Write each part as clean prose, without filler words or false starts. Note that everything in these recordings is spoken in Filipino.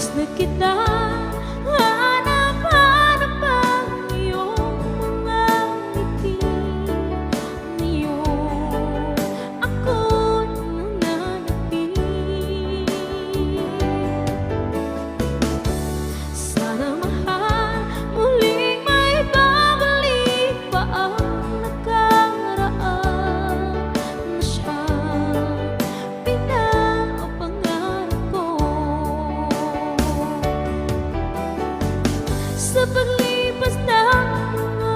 Miss na kita, hanap-hanap ang iyong mga ngiti. Ngayon, ako'y nananapin. Sana mahal, muling may babalik pa ang nakaraan na siyang pinapangarap ko. Sa paglipas ng mga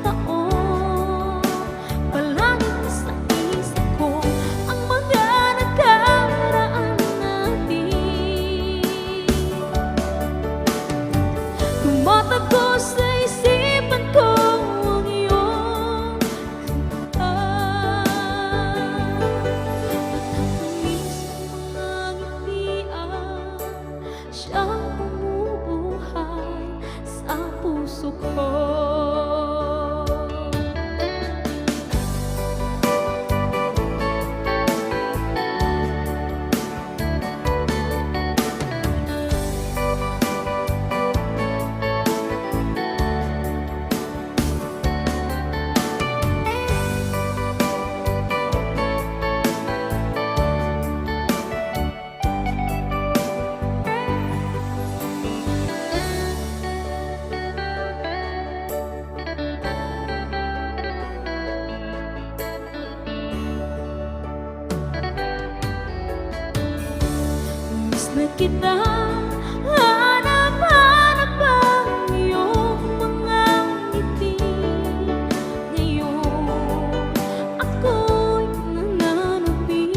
taon, palaging nasa isip ko ang mga nakaraan natin. Tumatakbo sa isipan ko ang iyong kanta. Matatamis ang mga ngitian, siyang bumubuhay sa puso ko. Miss na kita, hanap-hanap ang iyong mga ngiti. Ngayon, ako'y nananapin.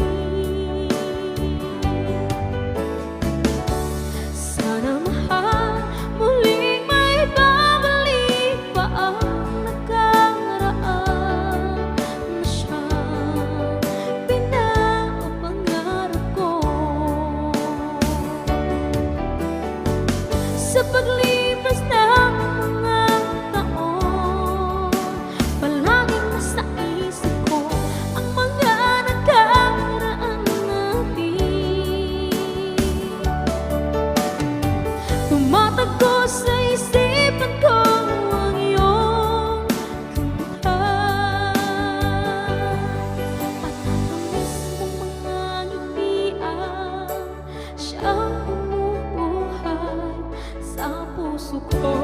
Sana mahal, muling may babalik pa ang nakaraan na siyang pinapangarap ko. Sa paglipas ng mga taon, palaging nasa isip ko ang mga nakaraan natin. Tumatakbo sa isipan ko ang iyong kanta. Matatamis ng mga ngitian, siyang bumubuhay sa puso ko.